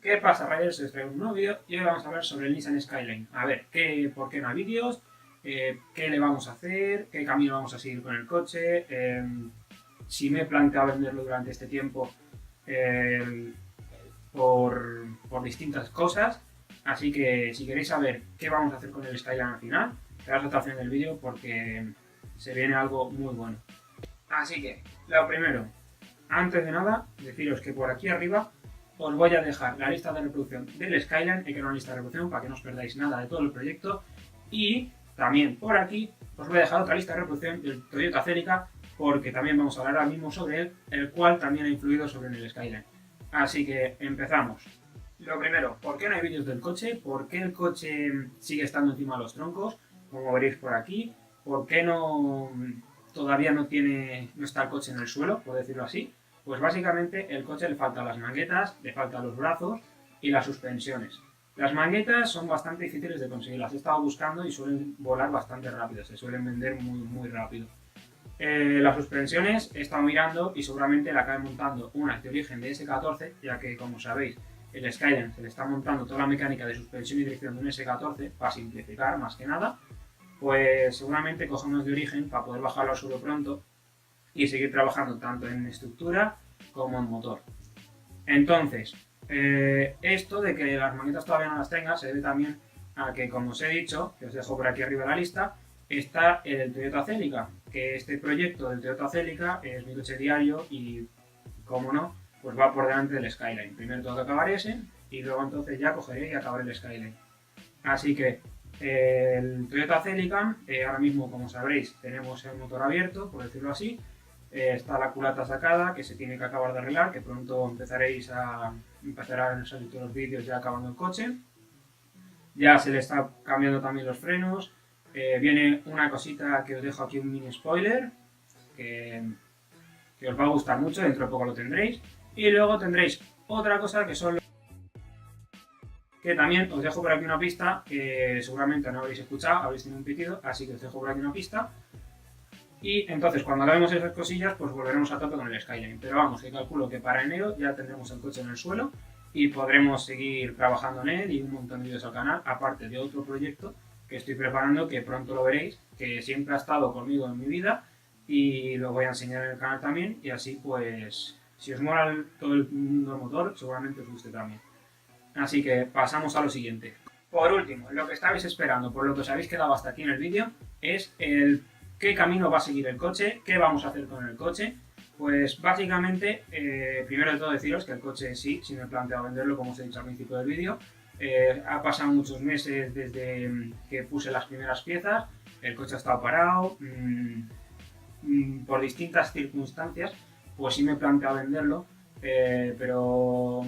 ¿Qué pasa, Riders? Os traigo un nuevo vídeo y hoy vamos a hablar sobre el Nissan Skyline. A ver, por qué no hay vídeos, qué le vamos a hacer, qué camino vamos a seguir con el coche, si me he planteado venderlo durante este tiempo eh, por distintas cosas. Así que si queréis saber qué vamos a hacer con el Skyline al final, quedaos hasta el final del vídeo porque se viene algo muy bueno. Así que, lo primero, antes de nada, deciros que por aquí arriba os voy a dejar la lista de reproducción del Skyline, hay que una lista de reproducción para que no os perdáis nada de todo el proyecto. Y también por aquí os voy a dejar otra lista de reproducción del Toyota Celica, porque también vamos a hablar ahora mismo sobre él, el cual también ha influido sobre el Skyline. Así que empezamos. Lo primero, ¿por qué no hay vídeos del coche? ¿Por qué el coche sigue estando encima de los troncos? Como veréis por aquí. ¿Por qué todavía no está el coche en el suelo, por decirlo así? Pues básicamente el coche le faltan las manguetas, le faltan los brazos y las suspensiones. Las manguetas son bastante difíciles de conseguir, las he estado buscando y suelen volar bastante rápido, se suelen vender muy rápido. Las suspensiones he estado mirando y seguramente la acabe montando una de origen de S14, ya que como sabéis el Skyline se le está montando toda la mecánica de suspensión y dirección de un S14 para simplificar más que nada. Pues seguramente cogemos de origen para poder bajarlo al suelo pronto y seguir trabajando tanto en estructura como en motor. Entonces, esto de que las manguetas todavía no las tenga se debe también a que, como os he dicho, que os dejo por aquí arriba la lista, está el Toyota Celica, que este proyecto del Toyota Celica es mi coche diario y, como no, pues va por delante del Skyline. Primero tengo que acabar ese y luego entonces ya cogeré y acabaré el Skyline. Así que el Toyota Celica, ahora mismo, como sabréis, tenemos el motor abierto, por decirlo así. Está la culata sacada, que se tiene que acabar de arreglar, que pronto empezarán a salir todos los vídeos ya acabando el coche. Ya se le está cambiando también los frenos. Viene una cosita que os dejo aquí, un mini spoiler, que os va a gustar mucho, dentro de poco lo tendréis. Y luego tendréis otra cosa que son que también os dejo por aquí una pista que seguramente no habréis escuchado, habréis tenido un pitido, así que os dejo por aquí una pista. Y entonces cuando acabemos esas cosillas pues volveremos a tope con el Skyline. Pero vamos, que calculo que para enero ya tendremos el coche en el suelo y podremos seguir trabajando en él y un montón de vídeos al canal, aparte de otro proyecto que estoy preparando, que pronto lo veréis, que siempre ha estado conmigo en mi vida y lo voy a enseñar en el canal también, y así pues si os mola todo el mundo del motor seguramente os guste también. Así que pasamos a lo siguiente. Por último, lo que estabais esperando, por lo que os habéis quedado hasta aquí en el vídeo, es el qué camino va a seguir el coche, qué vamos a hacer con el coche. Pues básicamente, primero de todo deciros que el coche sí me he planteado venderlo, como os he dicho al principio del vídeo. Ha pasado muchos meses desde que puse las primeras piezas, el coche ha estado parado, por distintas circunstancias, pues sí me he planteado venderlo, pero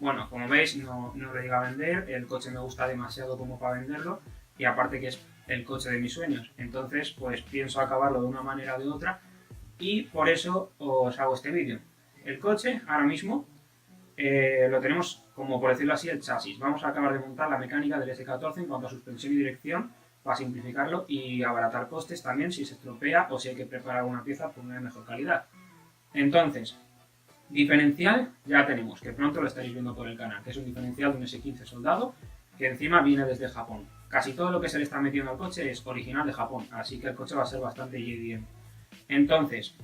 bueno, como veis no lo llego a vender, el coche me gusta demasiado como para venderlo y aparte que es el coche de mis sueños, entonces pues pienso acabarlo de una manera o de otra y por eso os hago este vídeo. El coche ahora mismo lo tenemos, como por decirlo así, el chasis. Vamos a acabar de montar la mecánica del S14 en cuanto a suspensión y dirección para simplificarlo y abaratar costes también si se estropea o si hay que preparar una pieza por una mejor calidad. Entonces, diferencial ya tenemos, que pronto lo estaréis viendo por el canal, que es un diferencial de un S15 soldado que encima viene desde Japón. Casi todo lo que se le está metiendo al coche es original de Japón, así que el coche va a ser bastante bien. Entonces,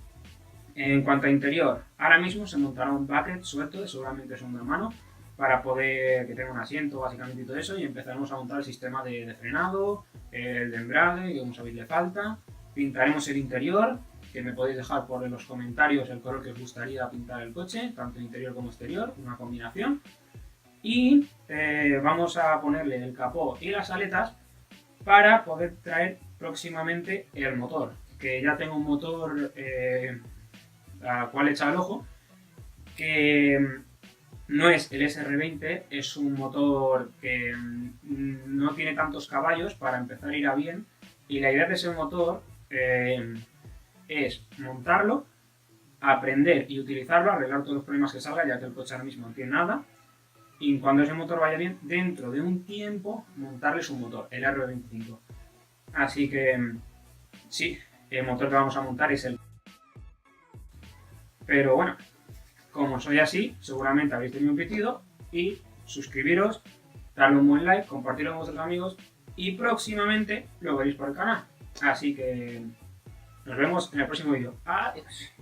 en cuanto a interior, ahora mismo se montará un bucket suelto de seguramente segunda mano para poder que tenga un asiento básicamente y todo eso, y empezaremos a montar el sistema de frenado, el de embrague, que como sabéis le falta. Pintaremos el interior, que me podéis dejar por los comentarios el color que os gustaría pintar el coche, tanto interior como exterior, una combinación. Y vamos a ponerle el capó y las aletas para poder traer próximamente el motor, que ya tengo un motor al cual echa el ojo, que no es el SR20, es un motor que no tiene tantos caballos, para empezar irá bien, y la idea de ese motor es montarlo, aprender y utilizarlo, arreglar todos los problemas que salga, ya que el coche ahora mismo no tiene nada, y cuando ese motor vaya bien, dentro de un tiempo montarle su motor, el R25. Así que sí, el motor que vamos a montar es el... Pero bueno, como soy así, seguramente habéis tenido un pitido y suscribiros, darle un buen like, compartirlo con vuestros amigos y próximamente lo veréis por el canal. Así que nos vemos en el próximo vídeo. Adiós.